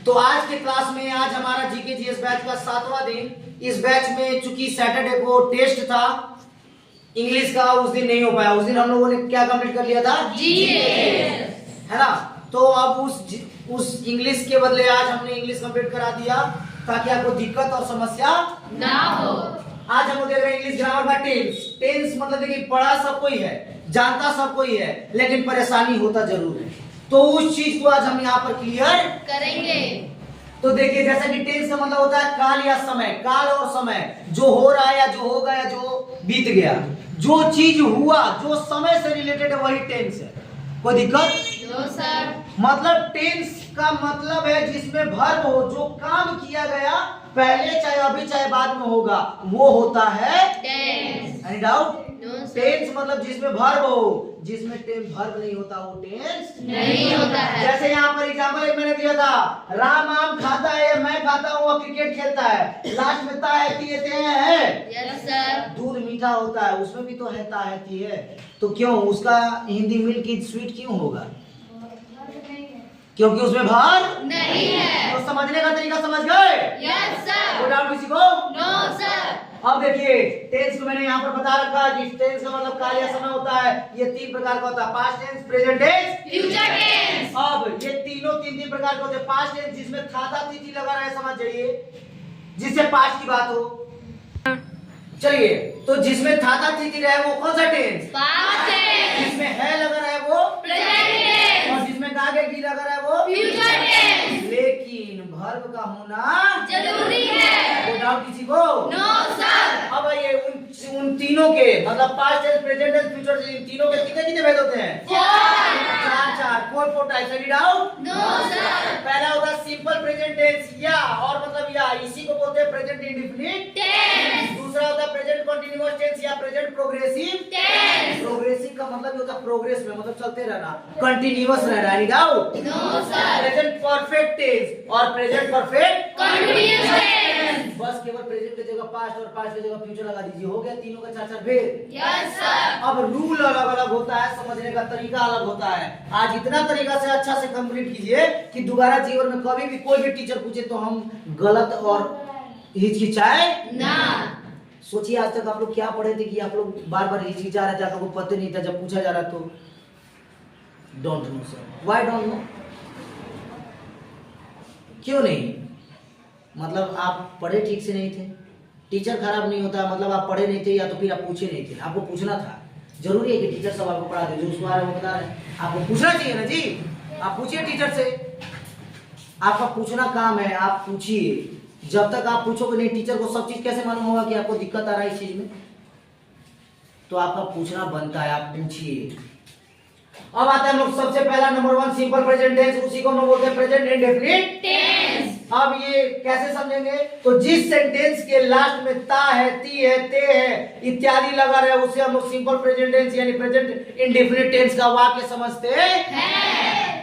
तो आज के क्लास में आज हमारा जीके जीएस बैच का 7वां दिन। इस बैच में चूंकि सैटरडे को टेस्ट था इंग्लिश का, उस दिन नहीं हो पाया। उस दिन हम लोगों ने क्या कंप्लीट कर लिया था? जीएस, है ना। तो अब उस इंग्लिश के बदले आज हमने इंग्लिश कंप्लीट करा दिया ताकि आपको दिक्कत और समस्या ना हो। आज हम लोग देख रहे हैं इंग्लिश ग्रामर का टेंस। टेंस मतलब देखिए पढ़ा सब कोई है, जानता सब कोई है, लेकिन परेशानी होता जरूर है। तो उस चीज को आज हम यहाँ पर क्लियर करेंगे। तो देखिए जैसा कि टेंस का मतलब होता है काल या समय, काल और समय, जो हो रहा है या जो होगा या जो बीत गया, जो चीज हुआ जो समय से रिलेटेड है वही टेंस है। कोई दिक्कत? No sir. मतलब टेंस का मतलब है जिसमें वर्ब हो, जो काम किया गया पहले चाहे अभी चाहे बाद में होगा, वो होता है tense. Any doubt? No sir. Tense मतलब जिसमें वर्ब हो, जिसमें वर्ब नहीं होता वो टेंस नहीं होता है। जैसे यहाँ पर एग्जांपल एक मैंने दिया था, राम आम खाता है, मैं खाता हूँ, वो क्रिकेट खेलता है, लास्ट में ता है ती है। Yes sir. दूध मीठा होता है, उसमें भी तो है ता है ती है, तो क्यों उसका हिंदी मिल्क इज स्वीट क्यों होगा? क्योंकि उसमें भार नहीं है। तो समझने का तरीका समझ गए? Yes sir. कोई डाउट किसी को? No sir. अब देखिए टेंस को मैंने यहाँ पर बता रखा है कि टेंस का मतलब काल या समय होता है। ये 3 प्रकार का होता है, past tense, present tense, future tense. अब ये तीनों तीन प्रकार के होते हैं। पास्ट टेंस जिसमें था तिथि लगा रहा है, समझ जाइए, जिससे पास्ट की बात हो। चलिए, तो जिसमें था तिथि रहे वो कौन सा टेंस? Past tense. जिसमें है लगा रहा है वो प्रेजेंट टेंस। और जिसमें आगे की लगा रहा है वो फ्यूचर टेंस। लेकिन वर्ब का होना जरूरी है। कोई डाउट किसी को? No sir. अब ये उन तीनों के मतलब past tense, present tense, future tense, इन तीनों के कितने कितने भेद होते हैं? 4 4 types. Any doubt? No sir. पहला होता है सिंपल प्रेजेंट टेंस, या और मतलब या, इसी को बोलते हैं प्रेजेंट इंडेफिनिट टेंस। दूसरा होता है प्रेजेंट कंटीन्यूअस टेंस या प्रेजेंट प्रोग्रेसिव टेंस। प्रोग्रेसिव का मतलब होता है प्रोग्रेस में, मतलब चलते रहना, कंटीन्यूअस रहना। Any doubt? No sir. Present perfect tense और प्रेजेंट परफेक्ट कंटीन्यूअस टेंस। बस केवल प्रेजेंट की जगह पास्ट और पास्ट की जगह फ्यूचर लगा दीजिए, हो गया तीनों का 4 भेद। Yes sir. अब रूल अलग अलग होता है, समझने का तरीका अलग होता है। आज इतना तरीका से अच्छा से कंप्लीट कीजिए कि दोबारा जीवन में कभी भी कोई भी टीचर पूछे तो हम गलत और हिचकिचाए ना। सोचिए आज तक आप लोग क्या पढ़े थे कि आप लोग बार बार हिचकिचा रहे थे, आप लोगों को पता नहीं था, जब पूछा जा रहा तो don't know sir. Why don't know? क्यों नहीं? मतलब आप पढ़े ठीक से नहीं थे। टीचर खराब नहीं होता, मतलब आप पढ़े नहीं थे या तो फिर आप पूछे नहीं थे। आपको पूछना था। जरूरी है कि टीचर सब आपको पढ़ा दे, जो उसको आ रहा है वो बता रहे हैं, आपको पूछना चाहिए ना जी। आप पूछिए टीचर से, आपका पूछना काम है, आप पूछिए। जब तक आप पूछोगे नहीं टीचर को सब चीज कैसे मालूम होगा कि आपको दिक्कत आ रहा है इस चीज में? तो आपका पूछना बनता है, आप पूछिए। अब आते हैं हम लोग सबसे पहला नंबर 1 सिंपल प्रेजेंट टेंस, उसी को हम लोग बोलते हैं प्रेजेंट इंडेफिनिट टेंस। अब ये कैसे समझेंगे? तो जिस सेंटेंस के लास्ट में ता है, ती है, ते है इत्यादि लगा रहे उसे हम लोग सिंपल प्रेजेंट टेंस यानी प्रेजेंट इंडेफिनिट टेंस का वाक्य समझते हैं।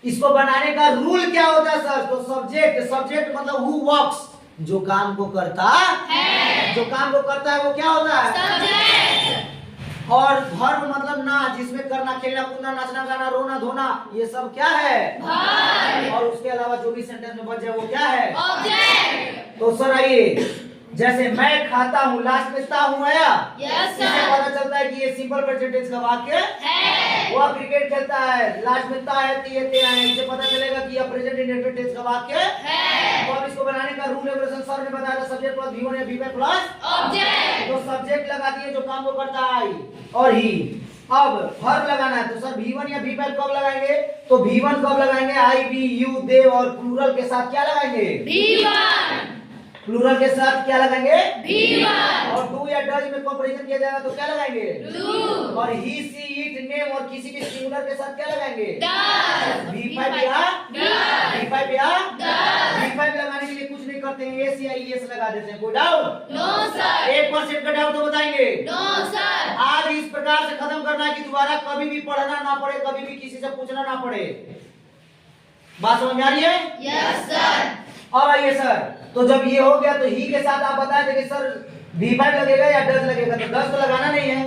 इसको बनाने का रूल क्या होता है सर? तो सब्जेक्ट मतलब हु वर्क्स, जो काम को करता है, जो काम को करता है वो क्या होता है? सब्जेक्ट। और वर्ब मतलब ना, जिसमें करना, खेलना, कूदना, नाचना, गाना, रोना, धोना, ये सब क्या है? वर्ब। और उसके अलावा जो भी सेंटेंस में बच जाए वो क्या है? ऑब्जेक्ट। तो सर आइए, जैसे मैं खाता हूँ, लास्ट में ता हूँ आया, यस इससे सर। पता चलता है कि ये सिंपल प्रेजेंट टेंस का वाक्य है। वो क्रिकेट खेलता है, लास्ट में ता है, ती है, ते है, इससे पता चलेगा कि यह प्रेजेंट इंडेफिनिट टेंस का वाक्य है। तो अब इसको बनाने का रूल रेगुलेशन सर ने बताया था, सब्जेक्ट प्लस V1 या V5 प्लस ऑब्जेक्ट। तो सब्जेक्ट लगा दिए जो काम को करता है और ही। अब वर्ब लगाना है तो सर V1 या V5 कब लगाएंगे? तो V1 कब लगाएंगे? I, we, you, they और प्लूरल के साथ क्या लगाएंगे? V1। प्लूरल के साथ क्या लगाएंगे? V1। और डू या डज में कंपैरिजन किया जाएगा तो क्या लगाएंगे? डू। और ही, सी, इट, नेम और किसी भी सिंगुलर के साथ क्या लगाएंगे? डज। V5 या डज। V5 या डज। V5 लगाने के लिए कुछ नहीं करते हैं, एस या ईएस लगा देते हैं। कोई डाउट? No sir. 1% का डाउट तो बताएंगे। No sir. आज इस प्रकार से खत्म करना है कि दोबारा कभी भी पढ़ना ना पड़े, कभी भी किसी से पूछना ना पड़े। बात समझ में आ रही है? Yes sir. और आइए सर, तो जब ये हो गया तो ही के साथ आप बताए थे कि सर V5 लगेगा या डज लगेगा, तो डज तो लगाना नहीं है।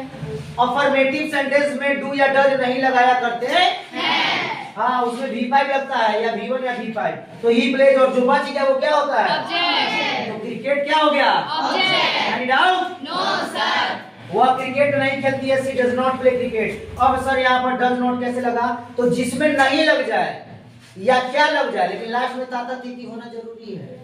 अफर्मेटिव सेंटेंस में डू या डज नहीं लगाया करते हैं। हाँ उसमें V5 लगता है या V1 या V5, तो ही प्लेज और जो बच गया वो क्या होता है? ऑब्जेक्ट। तो क्रिकेट क्या हो गया? Object. Any doubt? No sir. वह क्रिकेट नहीं खेलती है, she does not play cricket. अब सर यहाँ पर डज नॉट कैसे लगा? तो जिसमें नहीं लग जाए या क्या लग जाए, लेकिन लास्ट में ताता तीती होना जरूरी है।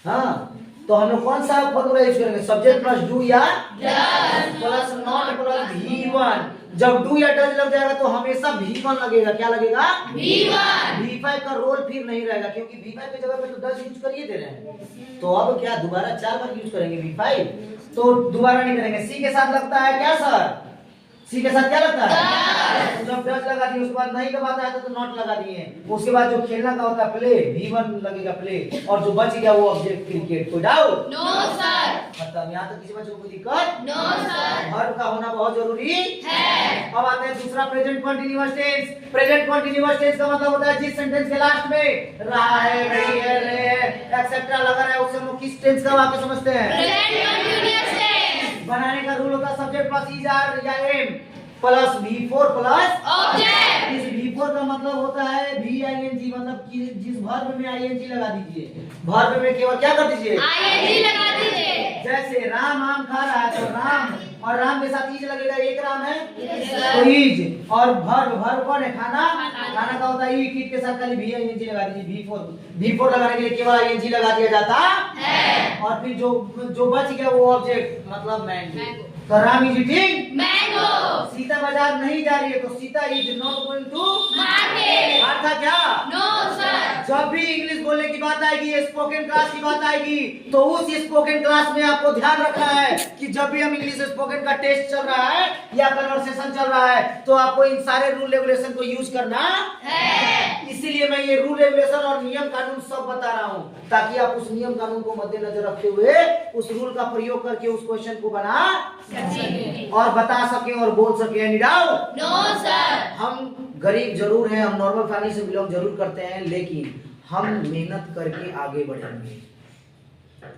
हाँ तो हम लोग कौन सा फॉर्मूला यूज करेंगे? सब्जेक्ट प्लस डू या does plus not plus V1। जब डू या डज लग जाएगा तो हमेशा V1 लगेगा। क्या लगेगा? V1। V5 का रोल फिर नहीं रहेगा, क्योंकि V5 की जगह पे तो डज यूज करिए दे रहे हैं। तो अब क्या दोबारा 4 बार यूज करेंगे V5? तो दोबारा नहीं करेंगे। सी के साथ लगता है क्या सर? सी के साथ क्या लगता है? तो जब डज लगा दिए उसके बाद नहीं का बात आया तो नॉट लगा दिए। उसके बाद जो खेलना का होता है प्ले, V1 लगेगा प्ले, और जो बच गया वो ऑब्जेक्ट क्रिकेट। कोई डाउट? No sir. खत्म। यहाँ तक किसी बच्चे को कोई दिक्कत? No sir. वर्ब का होना बहुत जरूरी है। अब आते हैं दूसरा present continuous tense. Present continuous tense का मतलब होता है जिस सेंटेंस के लास्ट में रहा है, रही है, रहे है, एक्सेट्रा लगा रहा है, उसे हम लोग किस टेंस का वाक्य समझते हैं? Present continuous tense. बनाने का रूल होता है सब्जेक्ट प्लस इज आर या am plus V4 plus object. इस V4 का मतलब होता है VING, मतलब कि जिस वर्ब में ING लगा दीजिए। वर्ब में केवल क्या कर दीजिए? ING लगा दीजिए। जैसे राम आम खा रहा है तो राम, और राम के साथ इज लगेगा। एक राम है Yes, तो sir। इज, और वर्ब कौन है? खाना। खाना। खाना का होता है ईट, ईट के साथ खाली VING लगा दीजिए। V4 लगाने के लिए केवल ING लगा दिया जाता है। और फिर जो बच गया वो ऑब्जेक्ट मतलब मैंगो। मैंगो। तो Ram is eating mango. Sita बाजार नहीं जा रही है तो Sita is not going to market. अर्थ था क्या? No sir. जब भी इंग्लिश बोलने की बात आएगी, स्पोकन क्लास की बात आएगी, तो उस स्पोकन क्लास में आपको ध्यान रखना है कि जब भी हम इंग्लिश स्पोकन का टेस्ट चल रहा है या कन्वर्सेशन चल रहा है तो आपको इन सारे रूल रेगुलेशन को यूज करना है। इसीलिए मैं ये रूल रेगुलेशन और नियम कानून सब बता रहा हूँ, ताकि आप उस नियम कानून को मद्देनजर रखते हुए उस रूल का प्रयोग करके उस क्वेश्चन को बना और बता सके और बोल सके। Any doubt? No sir. हम गरीब जरूर हैं, हम नॉर्मल फैमिली से बिलोंग जरूर करते हैं, लेकिन हम मेहनत करके आगे बढ़ेंगे।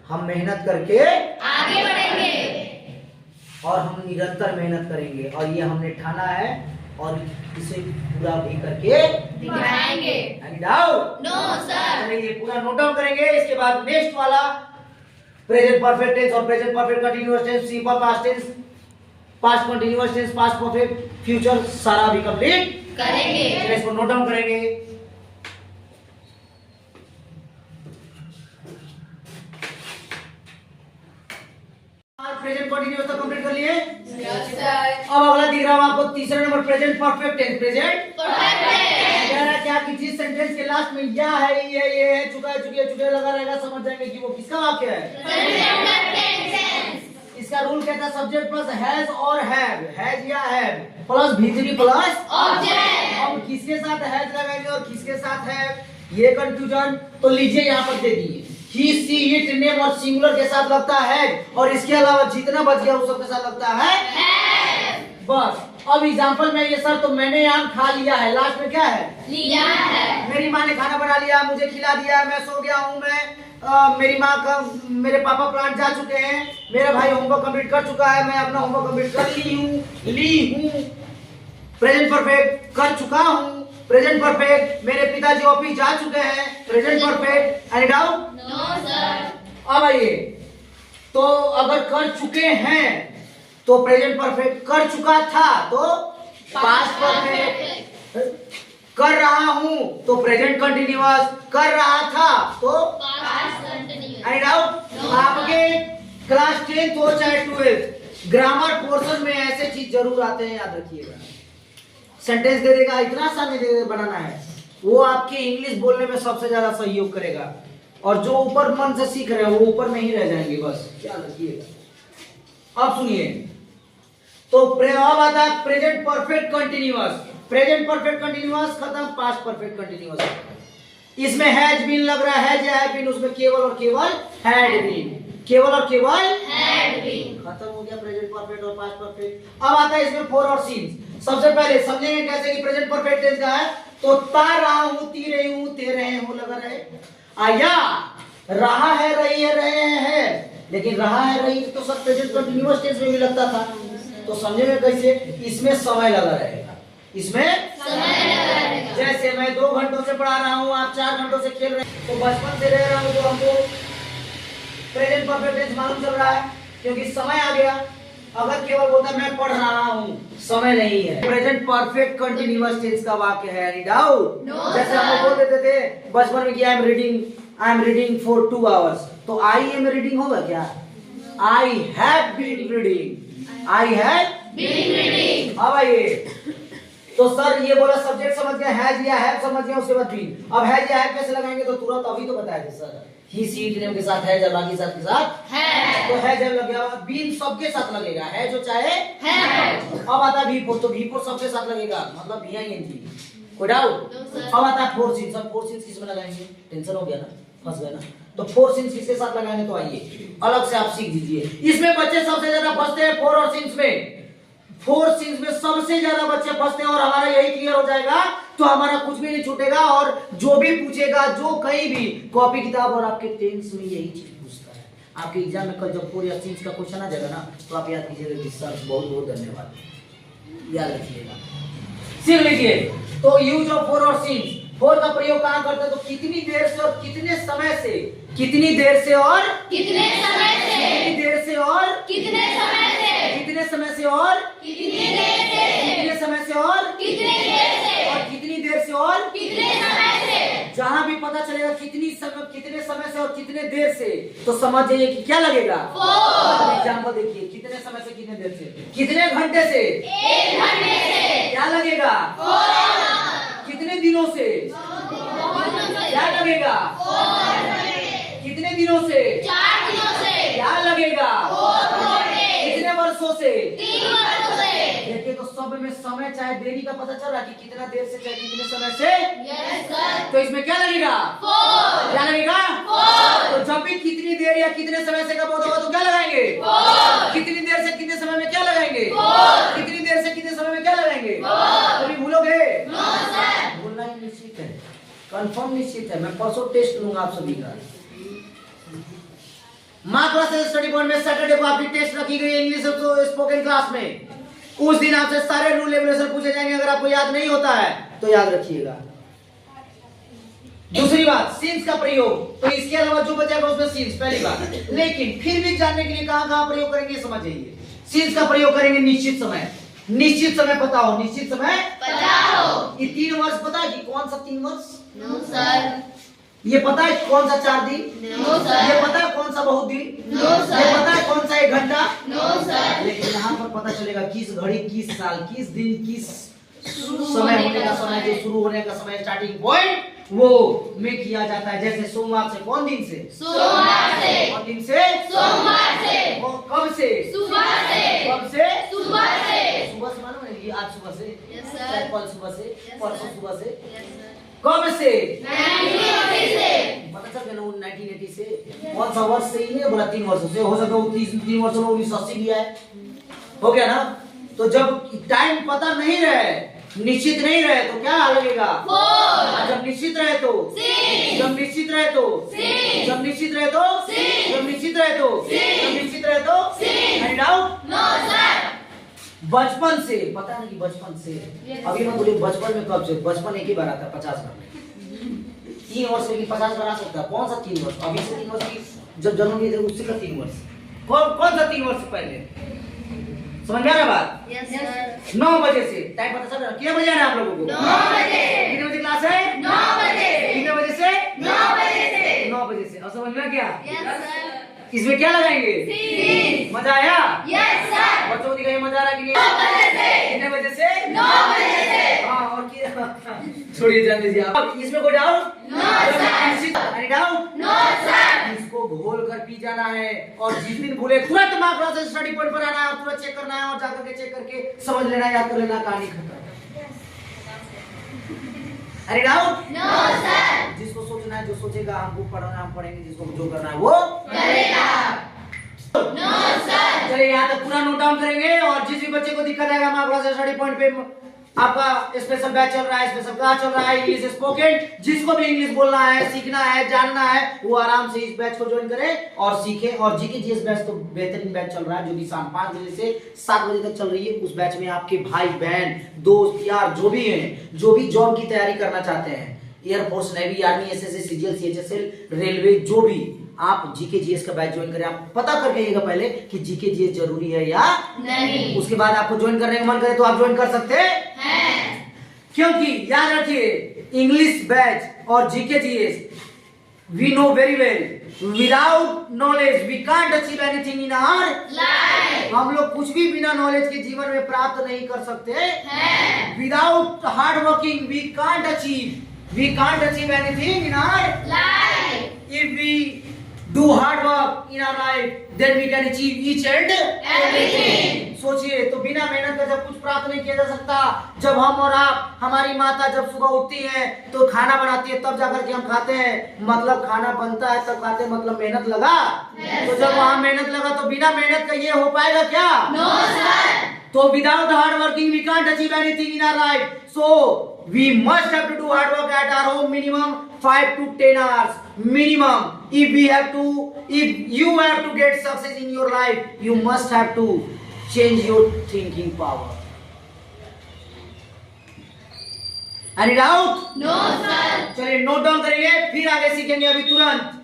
हम मेहनत करके आगे बढ़ेंगे और हम निरंतर मेहनत करेंगे, और ये हमने ठाना है और इसे पूरा भी करके दिखाएंगे। Any doubt? No sir. चलिए ये पूरा नोट डाउन करेंगे। इसके बाद नेक्स्ट वाला प्रेजेंट परफेक्ट टेंस और present perfect continuous tense, simple past tense, past continuous tense, past perfect, future सारा भी कंप्लीट करेंगे। चलिए इसको नोट डाउन करेंगे। प्रेजेंट कंटीन्यूअस तो कंप्लीट कर लिए। Yes sir. अब अगला दिख रहा है आपको तीसरा number present perfect tense. Present perfect tense. कह रहा है क्या कि जिस सेंटेंस के लास्ट में या है, ये है, चुका है, चुकी है, चुके लगा रहेगा, समझ जाएंगे कि वो किसका वाक्य है। Present tense. इसका रूल कहता है सब्जेक्ट प्लस हैज और हैज या have plus V3 plus object. अब किसके साथ हैज लगाएंगे और किसके साथ हैव, ये कंफ्यूजन तो लीजिए यहाँ पर दे दिए। ही सी इट नेम और सिंगुलर के साथ लगता है, और इसके अलावा जितना बच गया उस सब के साथ लगता है बस। अब एग्जांपल में ये सर तो मैंने आम खा लिया है, लास्ट में क्या है? लिया है। मेरी माँ ने खाना बना लिया, मुझे खिला दिया, मैं सो गया हूँ, मेरी माँ का मेरे पापा प्लांट जा चुके हैं, मेरा भाई होमवर्क कंप्लीट कर चुका है, मैं अपना होमवर्क कंप्लीट कर ली हूँ। प्रेजेंट परफेक्ट कर चुका हूँ। प्रेजेंट परफेक्ट मेरे पिताजी ऑफिस जा चुके हैं। Present perfect. Any doubt? No sir. अब आइए, तो अगर कर चुके हैं तो प्रेजेंट परफेक्ट, कर चुका था तो पास्ट परफेक्ट, कर रहा हूं तो प्रेजेंट कंटीन्यूअस, कर रहा था तो पास्ट कंटीन्यूअस। Any doubt? आपके क्लास 10th हो चाहे 12th, ग्रामर पोर्शन में ऐसे चीज जरूर आते हैं, याद रखिएगा। सेंटेंस दे देगा, इतना सा नहीं दे बनाना है, वो आपके इंग्लिश बोलने में सबसे ज्यादा सहयोग करेगा, और जो ऊपर मन से सीख रहे हैं वो ऊपर में ही रह जाएंगे, बस ख्याल रखिएगा। अब सुनिए, तो अब आता है present perfect continuous. Present perfect continuous खत्म, पास्ट परफेक्ट कंटीन्यूअस। इसमें हैज बीन लग रहा है, हैज बीन, उसमें केवल और केवल हैड बीन, केवल और केवल हैड बीन। खत्म हो गया प्रेजेंट परफेक्ट और पास्ट परफेक्ट। अब आता है इसमें फोर और सीन्स। सबसे पहले समझेंगे कैसे कि प्रेजेंट परफेक्ट टेंस का है, तो ता रहा हूं, ती रही हूं, ते रहे हो लगा रहे, आया रहा है, रही है, रहे हैं, लेकिन रहा है, रही तो सब प्रेजेंट कंटीन्यूअस टेंस में भी लगता था, तो समझेंगे कैसे? इसमें समय लगा रहेगा, इसमें समय लगा रहेगा। जैसे मैं 2 घंटों से पढ़ा रहा हूँ, आप 4 घंटों से खेल रहे हैं, तो बचपन से रह रहा हूँ तो हमको प्रेजेंट परफेक्ट टेंस मालूम चल रहा है, क्योंकि समय आ गया। अगर केवल बोलता मैं पढ़ रहा हूँ, समय नहीं है। प्रेजेंट परफेक्ट कंटिन्यूअस टेंस का वाक्य है, एनी डाउट? जैसे हम लोग बोल देते थे बचपन में कि I am reading for 2 hours, तो आई एम रीडिंग होगा क्या? I have been reading, I have Been reading. अब आइए, तो सर ये बोला सब्जेक्ट समझ गया, हैज या हैव समझ गया, उसके बाद बीन। अब हैज या हैव कैसे लगाएंगे? तो तुरंत अभी तो बताया था sir, he see it name के साथ हैज और बाकी साथ के साथ है। तो हैज हैव लग गया। बीन सबके साथ लगेगा, है जो चाहे है। अब आता भी फोर, तो भी फोर सबके साथ लगेगा, मतलब भी आईएनजी। कोई डाउट? No, sir. अब आता है फोर सीन्स। अब फोर सीन्स किस में लगाएंगे? टेंशन हो गया ना, फंस गए ना। तो फोर सीन्स किसके साथ लगाएंगे? तो आइए अलग से आप सीख दीजिए। इसमें बच्चे सबसे ज्यादा फंसते हैं फोर और सीन्स में। फोर सीन्स में सबसे ज्यादा बच्चे फंसते हैं, और हमारा यही क्लियर हो जाएगा तो हमारा कुछ भी नहीं छूटेगा। और जो भी पूछेगा, जो कहीं भी कॉपी किताब और आपके टेंस में यही चीज पूछता है। आपके एग्जाम में कल जब फोर या सीन्स का क्वेश्चन आ जाएगा ना, तो आप याद कीजिएगा कि सर बहुत बहुत धन्यवाद, याद रखिएगा, सीख लीजिए। तो यूज ऑफ फोर और सीन्स, फोर का प्रयोग कहां करते हैं? तो कितनी देर से और कितने समय से, कितनी देर से और कितने समय से, कितनी देर से और कितने समय से, कितने समय से और कितनी देर से, कितने समय से और कितने देर से, और कितनी देर से और कितने समय से। जहां भी पता चलेगा कितनी समय, कितने समय से और कितने देर से, तो समझ जाइए कि क्या लगेगा? एग्जाम्पल देखिए, कितने समय से कितने देर से, कितने घंटे से, 1 घंटे से, क्या लगेगा? कितने दिनों से, क्या लगेगा? कितने दिनों से, 4 दिनों से, क्या लगेगा? कितने वर्षों से। 3 वर्षों से। देखिए तो सब में समय चाहे देरी का पता चल रहा है कि कितना देर से चाहे कितने समय से। Yes sir. तो इसमें क्या लगेगा? 4। क्या लगेगा? 4। तो जब भी कितनी देर या कितने समय से का बोध होगा तो क्या लगाएंगे? 4। कितनी देर से कितने समय में क्या लगाएंगे? 4। कितनी देर से कितने समय में क्या लगाएंगे? 4। कभी भूलोगे? No sir. भूलना ही निश्चित है, कंफर्म निश्चित है। मैं परसों टेस्ट लूंगा आप सभी का। माँ क्लास स्टडी पॉइंट में सैटरडे को आपकी टेस्ट रखी गई है इंग्लिश स्पोकन क्लास में। उस दिन आपसे सारे रूल रेगुलेशन पूछे जाएंगे। अगर आपको याद नहीं होता है तो याद रखिएगा। दूसरी बात, सीन्स का प्रयोग, तो इसके अलावा जो बचेगा उसमें सीन्स पहली बात। लेकिन फिर भी जानने के लिए कहां प्रयोग करेंगे समझ जाइए। सीन्स का प्रयोग करेंगे निश्चित समय। निश्चित समय पता हो, निश्चित समय पता हो। ये 3 वर्ष पता है कि कौन सा 3 वर्ष? No sir. ये पता है कौन सा 4 दिन? No sir. ये पता है कौन सा बहुत दिन? No sir. ये पता है कौन सा 1 घंटा? No sir. लेकिन यहाँ पर पता चलेगा किस घड़ी, किस साल, किस दिन, किस समय होने का समय, जो शुरू होने का समय, स्टार्टिंग पॉइंट वो में किया जाता है। जैसे सोमवार से, कौन दिन से? सोमवार से। कौन दिन से? सोमवार से। वो कब से? सुबह से। कब से? सुबह से। सुबह से मालूम है? ये आज सुबह से, यस सर। कल सुबह से, Yes, परसों sir. सुबह से, यस सर। कब से? 1980 से। पता चल गया ना 1980 से। कौन सा वर्ष से? ही नहीं बोला 3 वर्षों से, हो सकता है 3 वर्षों में 1980 लिया है, हो गया ना। तो जब टाइम पता नहीं रहे, निश्चित नहीं रहे तो क्या लगेगा? 4। जब निश्चित रहे तो 6। जब निश्चित रहे तो 6। जब निश्चित रहे तो 6। जब निश्चित रहे तो 6। जब निश्चित रहे तो 6। Any doubt? No sir. बचपन से पता नहीं, बचपन से Yes. अभी मैं बोली बचपन में कब से? बचपन एक ही बार आता है 50 बार में। 3 वर्ष में 50 बार आ सकता है। कौन सा 3 वर्ष? अभी से 3 वर्ष की जब जन्म लिए थे उससे का 3 वर्ष। कौन सा 3 वर्ष पहले? समझ में आ रहा बात? Yes sir. 9 बजे से टाइम पता चल रहा है? कितने बजे आना है आप लोगों को? 9 बजे। कितने बजे क्लास है? 9 बजे। कितने बजे से? 9 बजे से। 9 बजे से। और समझ में आ गया? Yes sir. इसमें क्या लगाएंगे? सीन्स। मजा आया? Yes sir. बच्चों को दिखाइए मजा आ रहा कि नहीं? 9 बजे से। कितने बजे से? 9 बजे से। हाँ, और छोड़िए, जान दीजिए आप। इसमें कोई doubt? No sir. Any doubt? No sir. इसको घोल कर पी जाना है, और जिस दिन भूले तुरंत माँ क्लास स्टडी पॉइंट पर आना है, और तुरंत चेक करना है, और जाकर के चेक करके समझ लेना, याद कर लेना, कहानी खत्म। Any doubt? No sir. जिसको सोचना है, जो सोचेगा, हमको पढ़ना हम पढ़ेंगे, जिसको जो करना है वो करेगा। No sir. चलिए यहाँ तक पूरा नोट डाउन करेंगे। और जिस भी बच्चे को दिक्कत आएगा माँ क्लास स्टडी पॉइंट पे आपका स्पेशल बैच चल रहा है, स्पेशल क्लास चल रहा है इंग्लिश स्पोकन। जिसको भी इंग्लिश बोलना है, सीखना है, जानना है, वो आराम से इस बैच को ज्वाइन करे और सीखे। और जीके जीएस बैच तो बेहतरीन बैच चल रहा है, जो भी शाम 5 बजे से 7 बजे तक चल रही है। उस बैच में आपके भाई बहन दोस्त यार जो भी हैं, जो भी जॉब की तैयारी करना चाहते हैं, air force, navy, army, SSC, CGL, CHSL, railway, जो भी, आप जीके जीएस का बैच ज्वाइन करें। आप पता करके आइएगा पहले कि जीके जीएस जरूरी है या नहीं। उसके बाद आपको ज्वाइन करने का मन करे तो आप ज्वाइन कर सकते हैं। क्योंकि याद रखिए, इंग्लिश बैच और GK GS we know very well, without knowledge we can't achieve anything in our life. हम लोग कुछ भी बिना नॉलेज के जीवन में प्राप्त नहीं कर सकते हैं। Without hard working we can't achieve anything in our life. If we do hard work in our life, then we can achieve each and Everything. सोचिए, तो बिना मेहनत का जब कुछ प्राप्त नहीं किया जा सकता। जब हम और आप, हमारी माता जब सुबह उठती है तो खाना बनाती है, तब जाकर के हम खाते हैं। मतलब खाना बनता है तब खाते हैं, मतलब मेहनत लगा। तो जब वहाँ मेहनत लगा तो बिना मेहनत का ये हो पाएगा क्या? No sir. तो without hard working we can't achieve anything in our life. So we must have to do hard work at our home minimum 5 to 10 hours minimum. If you have to get success in your life, you must have to change your thinking power. Any doubt? No sir. चलिए note down करेंगे, फिर आगे सीखेंगे अभी तुरंत।